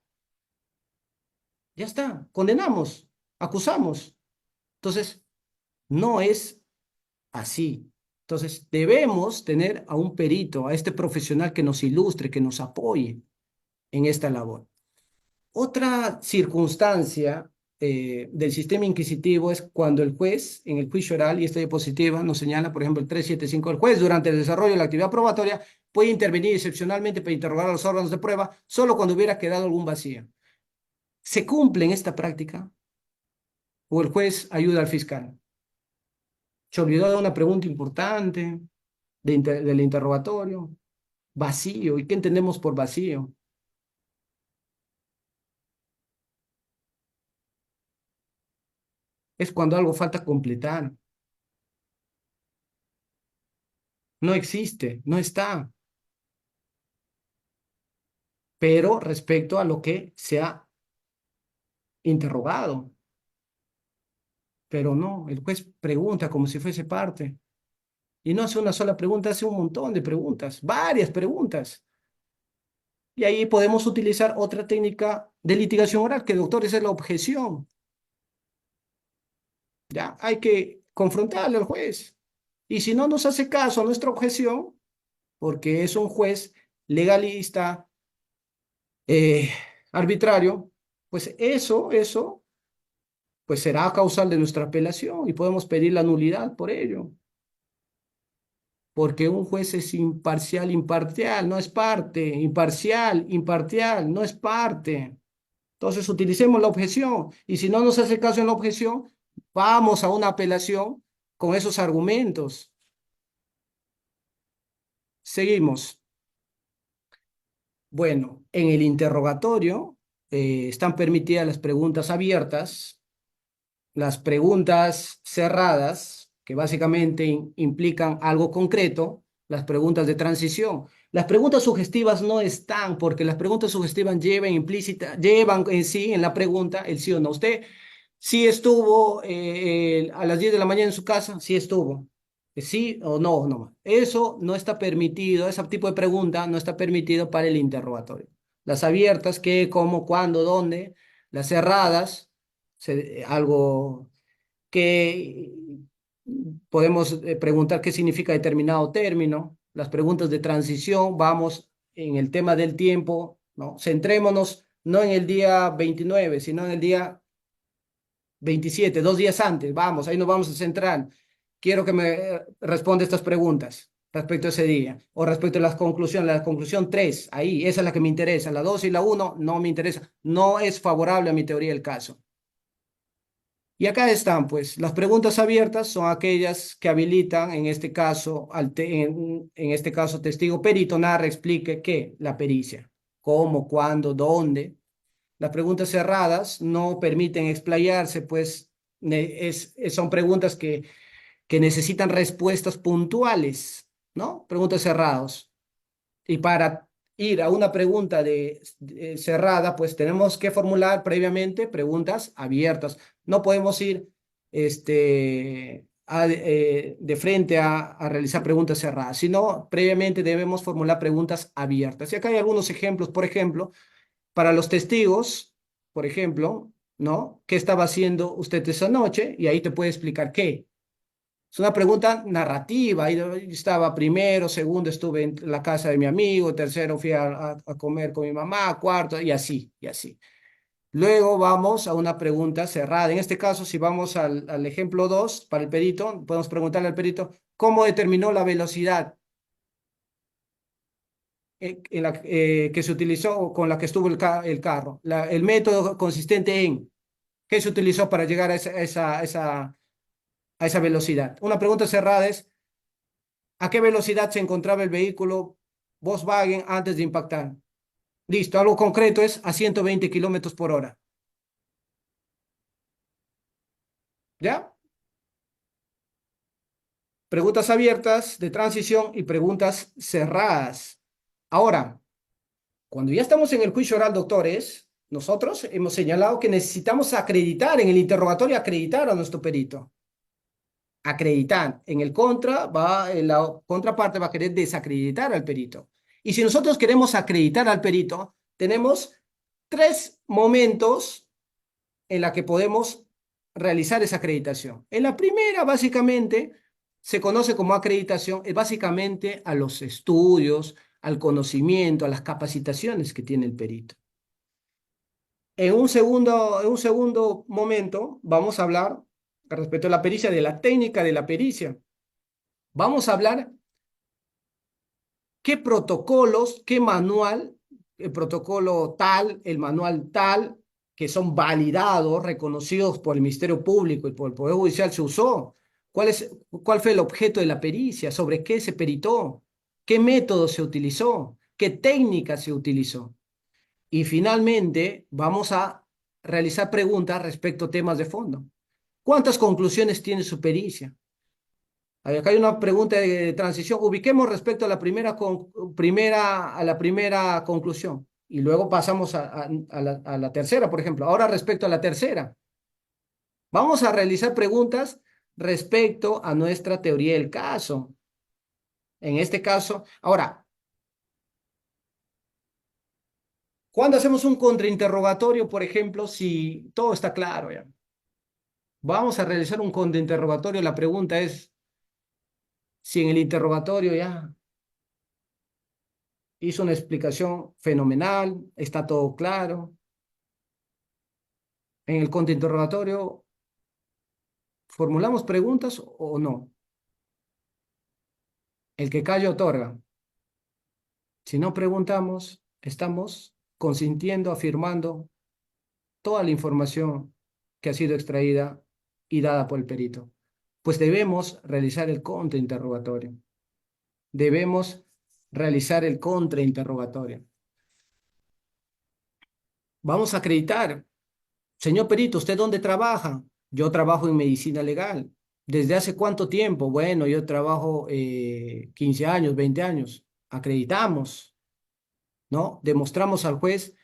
ya está. Condenamos, acusamos. Entonces, no es así. Entonces, debemos tener a un perito, a este profesional que nos ilustre, que nos apoye en esta labor. Otra circunstancia del sistema inquisitivo es cuando el juez, en el juicio oral, y esta diapositiva nos señala, por ejemplo, el 375, el juez durante el desarrollo de la actividad probatoria puede intervenir excepcionalmente para interrogar a los órganos de prueba solo cuando hubiera quedado algún vacío. ¿Se cumple en esta práctica o el juez ayuda al fiscal? Se olvidó de una pregunta importante del interrogatorio. Vacío. ¿Y qué entendemos por vacío? Es cuando algo falta completar. No existe, no está. Pero respecto a lo que se ha interrogado. Pero no, el juez pregunta como si fuese parte. Y no hace una sola pregunta, hace un montón de preguntas, varias preguntas. Y ahí podemos utilizar otra técnica de litigación oral, que doctor, esa es la objeción. Ya, hay que confrontarle al juez. Y si no nos hace caso a nuestra objeción, porque es un juez legalista, eh, arbitrario, pues pues será causal de nuestra apelación y podemos pedir la nulidad por ello. Porque un juez es imparcial, imparcial, no es parte, imparcial, imparcial, no es parte. Entonces utilicemos la objeción y si no nos hace caso en la objeción, vamos a una apelación con esos argumentos. Seguimos. Bueno, en el interrogatorio están permitidas las preguntas abiertas, las preguntas cerradas, que básicamente implican algo concreto, las preguntas de transición. Las preguntas sugestivas no están, porque las preguntas sugestivas llevan en sí, en la pregunta, el sí o no. Usted sí estuvo a las 10 de la mañana en su casa, sí estuvo. Sí o no, no. Eso no está permitido, ese tipo de pregunta no está permitido para el interrogatorio. Las abiertas, qué, cómo, cuándo, dónde. Las cerradas, algo que podemos preguntar qué significa determinado término. Las preguntas de transición, vamos en el tema del tiempo, ¿no? Centrémonos no en el día 29, sino en el día 27, 2 días antes. Vamos, ahí nos vamos a centrar. Quiero que me responda estas preguntas respecto a ese día o respecto a las conclusiones. La conclusión 3, ahí, esa es la que me interesa. La 2 y la 1 no me interesa. No es favorable a mi teoría del caso. Y acá están, pues, las preguntas abiertas son aquellas que habilitan, en este caso, en este caso, testigo perito narra, explique qué, la pericia, cómo, cuándo, dónde. Las preguntas cerradas no permiten explayarse, pues son preguntas que necesitan respuestas puntuales, ¿no? Preguntas cerradas. Y para ir a una pregunta cerrada, pues tenemos que formular previamente preguntas abiertas. No podemos ir de frente a realizar preguntas cerradas, sino previamente debemos formular preguntas abiertas. Y acá hay algunos ejemplos, por ejemplo, para los testigos, por ejemplo, ¿no? ¿Qué estaba haciendo usted esa noche? Y ahí te puede explicar qué. Es una pregunta narrativa. Ahí estaba primero, segundo estuve en la casa de mi amigo, tercero fui a comer con mi mamá, cuarto, y así, y así. Luego vamos a una pregunta cerrada. En este caso, si vamos al ejemplo 2 para el perito, podemos preguntarle al perito, ¿cómo determinó la velocidad que se utilizó con la que estuvo el carro? El método consistente en, ¿qué se utilizó para llegar a esa velocidad? Una pregunta cerrada es, ¿a qué velocidad se encontraba el vehículo Volkswagen antes de impactar? Listo, algo concreto es a 120 kilómetros por hora. ¿Ya? Preguntas abiertas de transición y preguntas cerradas. Ahora, cuando ya estamos en el juicio oral, doctores, nosotros hemos señalado que necesitamos acreditar en el interrogatorio, acreditar a nuestro perito. Acreditar. En el contra, la contraparte va a querer desacreditar al perito. Y si nosotros queremos acreditar al perito, tenemos tres momentos en la que podemos realizar esa acreditación. En la primera, básicamente, se conoce como acreditación, es básicamente a los estudios, al conocimiento, a las capacitaciones que tiene el perito. En un segundo momento, vamos a hablar, respecto a la pericia, de la técnica de la pericia. Vamos a hablar qué protocolos, qué manual, el protocolo tal, el manual tal, que son validados, reconocidos por el Ministerio Público y por el Poder Judicial, se usó. ¿Cuál fue el objeto de la pericia? ¿Sobre qué se peritó? ¿Qué método se utilizó? ¿Qué técnica se utilizó? Y finalmente vamos a realizar preguntas respecto a temas de fondo. ¿Cuántas conclusiones tiene su pericia? Acá hay una pregunta de transición. Ubiquemos respecto a a la primera conclusión y luego pasamos a la tercera, por ejemplo. Ahora respecto a la tercera, vamos a realizar preguntas respecto a nuestra teoría del caso. En este caso, ahora, cuando hacemos un contrainterrogatorio, por ejemplo, si todo está claro ya, vamos a realizar un contrainterrogatorio. La pregunta es si en el interrogatorio ya hizo una explicación fenomenal, está todo claro. En el contrainterrogatorio, ¿formulamos preguntas o no? El que calla otorga. Si no preguntamos, estamos consintiendo, afirmando toda la información que ha sido extraída y dada por el perito. Pues debemos realizar el contrainterrogatorio. Debemos realizar el contrainterrogatorio. Vamos a acreditar. Señor perito, ¿usted dónde trabaja? Yo trabajo en medicina legal. ¿Desde hace cuánto tiempo? Bueno, yo trabajo 15 años, 20 años. Acreditamos, ¿no? Demostramos al juez,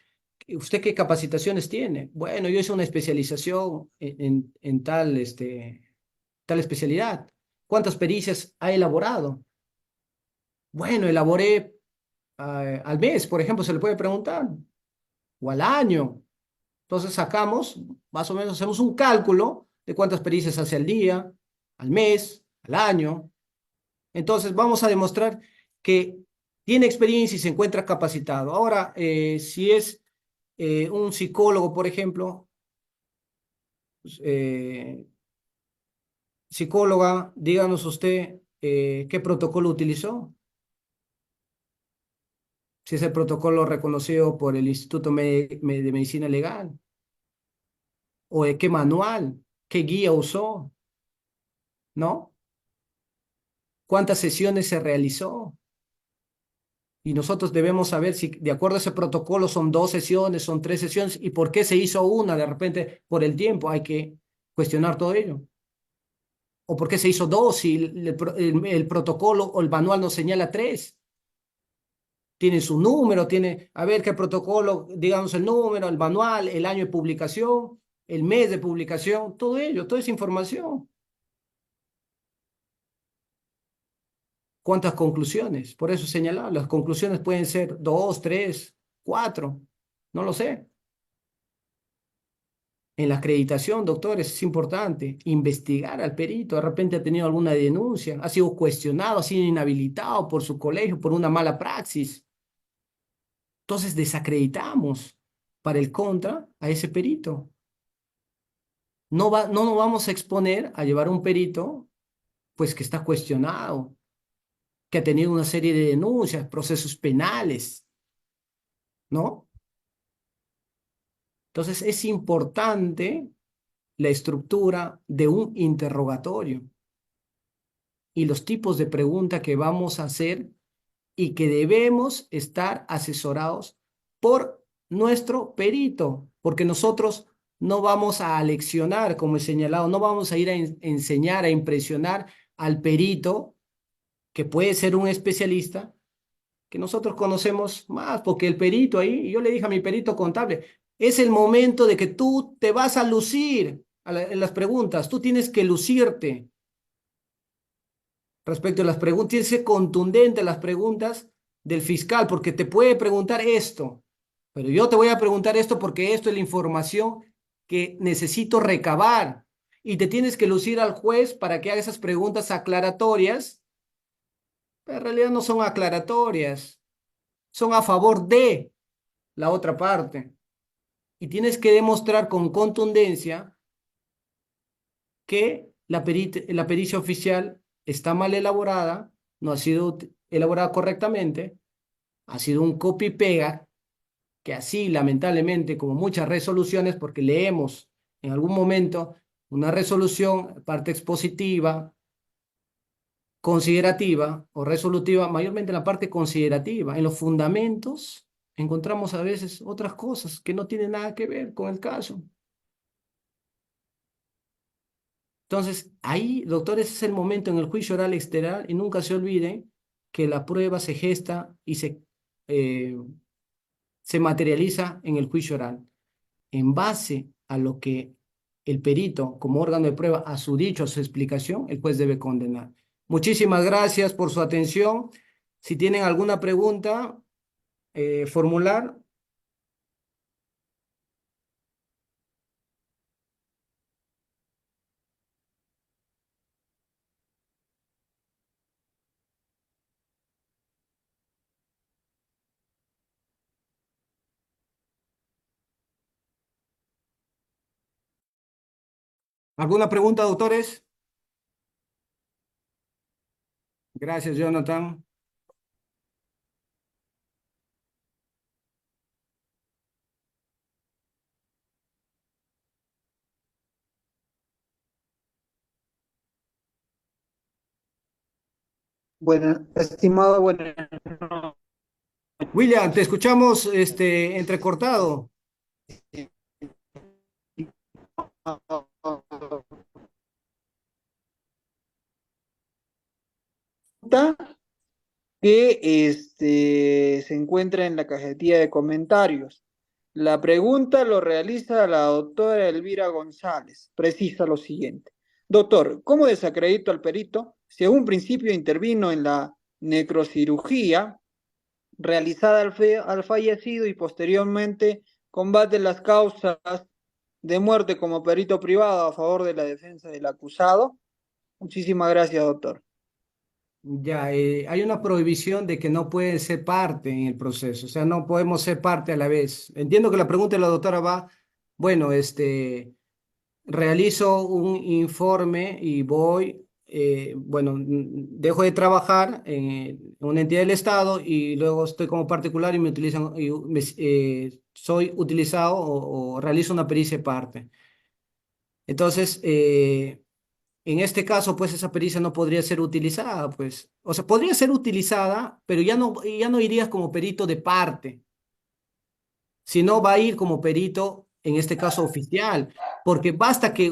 ¿usted qué capacitaciones tiene? Bueno, yo hice una especialización en tal especialidad. ¿Cuántas pericias ha elaborado? Bueno, elaboré al mes, por ejemplo, se le puede preguntar, o al año. Entonces sacamos, más o menos, hacemos un cálculo de cuántas pericias hace al día, al mes, al año. Entonces vamos a demostrar que tiene experiencia y se encuentra capacitado. Ahora, si es un psicólogo, por ejemplo, pues, psicóloga, díganos usted qué protocolo utilizó. Si es el protocolo reconocido por el Instituto de Medicina Legal, o qué manual, qué guía usó, ¿no? ¿Cuántas sesiones se realizó? Y nosotros debemos saber si de acuerdo a ese protocolo son 2 sesiones, son 3 sesiones, y por qué se hizo una de repente por el tiempo. Hay que cuestionar todo ello. ¿O por qué se hizo dos si el protocolo o el manual nos señala tres? Tiene su número, tiene, a ver qué protocolo, digamos el número, el manual, el año de publicación, el mes de publicación, todo ello, toda esa información. ¿Cuántas conclusiones? Por eso señalaba, las conclusiones pueden ser 2, 3, 4, no lo sé. En la acreditación, doctores, es importante investigar al perito. De repente ha tenido alguna denuncia, ha sido cuestionado, ha sido inhabilitado por su colegio por una mala praxis. Entonces desacreditamos para el contra a ese perito. No nos vamos a exponer a llevar un perito pues que está cuestionado, que ha tenido una serie de denuncias, procesos penales, ¿no? Entonces es importante la estructura de un interrogatorio y los tipos de preguntas que vamos a hacer y que debemos estar asesorados por nuestro perito, porque nosotros no vamos a aleccionar, como he señalado, no vamos a ir a enseñar, a impresionar al perito, que puede ser un especialista, que nosotros conocemos más, porque el perito ahí, yo le dije a mi perito contable, es el momento de que tú te vas a lucir en las preguntas, tú tienes que lucirte respecto a las preguntas, tienes que ser contundente las preguntas del fiscal, porque te puede preguntar esto, pero yo te voy a preguntar esto porque esto es la información que necesito recabar y te tienes que lucir al juez para que haga esas preguntas aclaratorias, pero en realidad no son aclaratorias, son a favor de la otra parte. Y tienes que demostrar con contundencia que la pericia oficial está mal elaborada, no ha sido elaborada correctamente, ha sido un copy-pega, que así lamentablemente, como muchas resoluciones, porque leemos en algún momento una resolución, parte expositiva, considerativa o resolutiva, mayormente en la parte considerativa, en los fundamentos encontramos a veces otras cosas que no tienen nada que ver con el caso. Entonces, ahí, doctores, es el momento en el juicio oral exterior y nunca se olviden que la prueba se gesta y eh, se materializa en el juicio oral. En base a lo que el perito, como órgano de prueba, a su dicho, a su explicación, el juez debe condenar. Muchísimas gracias por su atención. Si tienen alguna pregunta, formular. ¿Alguna pregunta, doctores? Gracias, Jonathan. Bueno, estimado, bueno, William, te escuchamos entrecortado. que se encuentra en la cajetilla de comentarios. La pregunta lo realiza la doctora Elvira González. Precisa lo siguiente. Doctor, ¿cómo desacredito al perito si en un principio intervino en la necrocirugía realizada al fallecido y posteriormente combate las causas de muerte como perito privado a favor de la defensa del acusado? Muchísimas gracias, doctor. Ya, hay una prohibición de que no pueden ser parte en el proceso, o sea, no podemos ser parte a la vez. Entiendo que la pregunta de la doctora va, bueno, realizo un informe y voy, bueno, dejo de trabajar en una entidad del Estado y luego estoy como particular y me utilizan, soy utilizado o realizo una pericia de parte. Entonces, en este caso, pues esa pericia no podría ser utilizada, pues. O sea, podría ser utilizada, pero ya no irías como perito de parte, sino va a ir como perito, en este caso oficial, porque basta que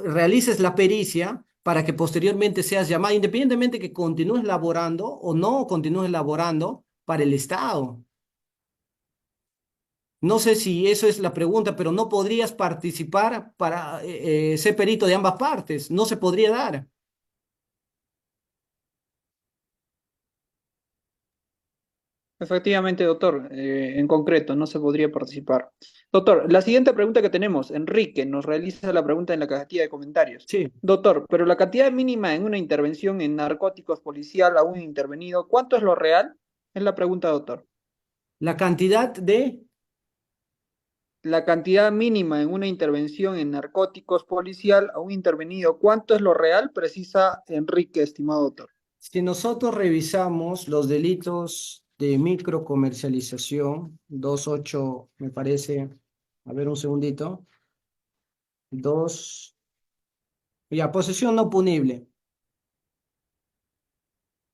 realices la pericia para que posteriormente seas llamado, independientemente que continúes laborando o no continúes laborando para el Estado. No sé si eso es la pregunta, pero no podrías participar para ser perito de ambas partes, no se podría dar. Efectivamente, doctor, en concreto, no se podría participar. Doctor, la siguiente pregunta que tenemos, Enrique nos realiza la pregunta en la cajilla de comentarios. Sí, Doctor, pero la cantidad mínima en una intervención en narcóticos policial a un intervenido, ¿cuánto es lo real? Es la pregunta, doctor. la cantidad de, La cantidad mínima en una intervención en narcóticos policial a un intervenido, ¿cuánto es lo real? Precisa Enrique, estimado doctor. si nosotros revisamos los delitos de microcomercialización, 2.8 me parece, a ver un segundito, 2, ya, posesión no punible.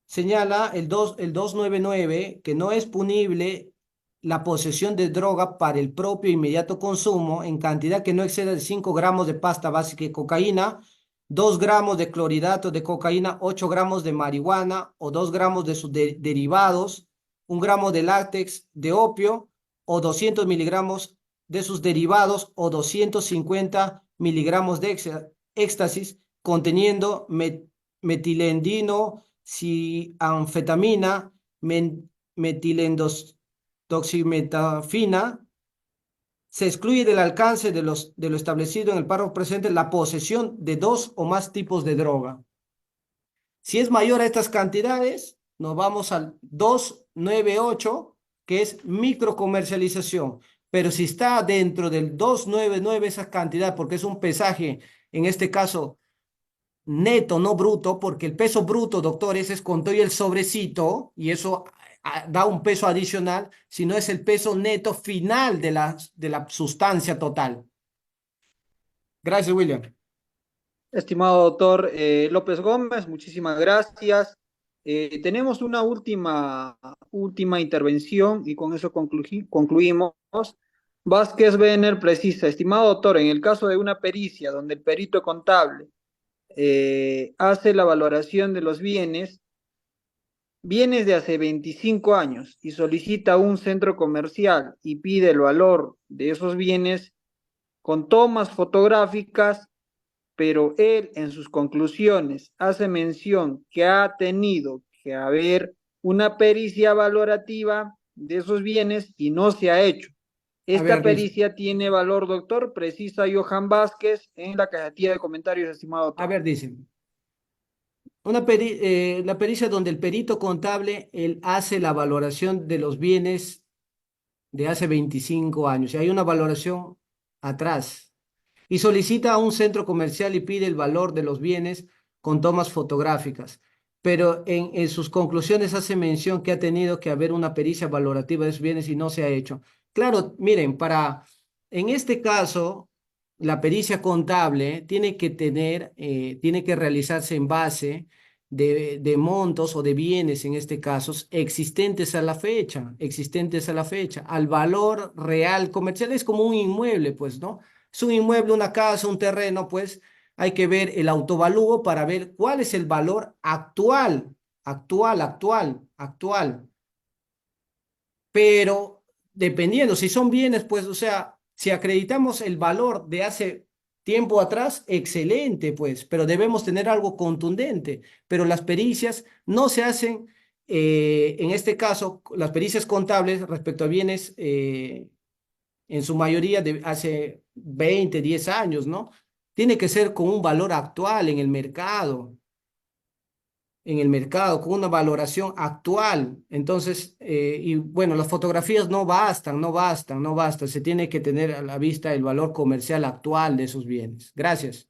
Señala el 299 que no es punible la posesión de droga para el propio inmediato consumo en cantidad que no exceda de 5 gramos de pasta básica de cocaína, 2 gramos de clorhidrato de cocaína, 8 gramos de marihuana o 2 gramos de sus derivados, 1 gramo de látex de opio o 200 miligramos de sus derivados o 250 miligramos de éxtasis conteniendo metilendino si anfetamina, metilendoximetafina, se excluye del alcance de lo establecido en el párrafo presente la posesión de 2 o más tipos de droga. Si es mayor a estas cantidades, nos vamos al 298, que es microcomercialización. Pero si está dentro del 299 esa cantidad, porque es un pesaje, en este caso neto, no bruto, porque el peso bruto, doctor, ese es con todo y el sobrecito, y eso da un peso adicional, sino es el peso neto final de la sustancia total. Gracias, William. Estimado doctor López Gómez, muchísimas gracias. Tenemos una última intervención y con eso concluimos. Vázquez Benner precisa, estimado doctor, en el caso de una pericia donde el perito contable hace la valoración de los bienes de hace 25 años y solicita un centro comercial y pide el valor de esos bienes con tomas fotográficas, pero él en sus conclusiones hace mención que ha tenido que haber una pericia valorativa de esos bienes y no se ha hecho. A Esta ver, dice, pericia tiene valor, doctor, precisa Johan Vázquez en la cajetilla de comentarios, estimado a doctor. ver, dice, la pericia donde el perito contable, él hace la valoración de los bienes de hace 25 años, y hay una valoración atrás, y solicita a un centro comercial y pide el valor de los bienes con tomas fotográficas. Pero en sus conclusiones hace mención que ha tenido que haber una pericia valorativa de esos bienes y no se ha hecho. Claro, miren, en este caso, la pericia contable tiene que realizarse en base de montos o de bienes, en este caso, existentes a la fecha, al valor real comercial. Es como un inmueble, pues, ¿no? Es un inmueble, una casa, un terreno, pues hay que ver el autovalúo para ver cuál es el valor actual. Pero dependiendo, si son bienes, pues, o sea, si acreditamos el valor de hace tiempo atrás, excelente, pues, pero debemos tener algo contundente. Pero las pericias no se hacen, en este caso, las pericias contables respecto a bienes, en su mayoría de hace 20, 10 años, ¿no? Tiene que ser con un valor actual en el mercado, con una valoración actual. Entonces, y bueno, las fotografías no bastan. Se tiene que tener a la vista el valor comercial actual de esos bienes. Gracias.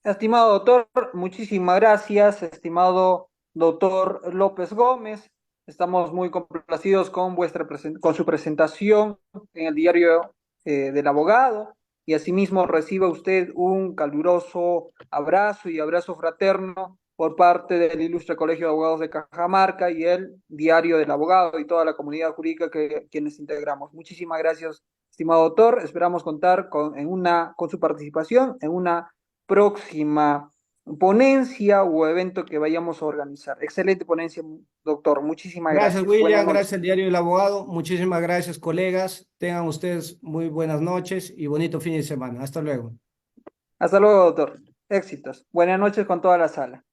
Estimado doctor, muchísimas gracias, estimado doctor López Gómez. Estamos muy complacidos con con su presentación en el diario del abogado. y asimismo reciba usted un caluroso abrazo y abrazo fraterno por parte del Ilustre Colegio de Abogados de Cajamarca y el Diario del Abogado y toda la comunidad jurídica que quienes integramos. Muchísimas gracias, estimado doctor. Esperamos contar con su participación en una próxima ponencia o evento que vayamos a organizar. Excelente ponencia, doctor. Muchísimas Gracias, gracias. Buenas William. noches. Gracias al Diario del Abogado. Muchísimas gracias, colegas. Tengan ustedes muy buenas noches y bonito fin de semana. Hasta luego. Hasta luego, doctor. Éxitos. Buenas noches con toda la sala.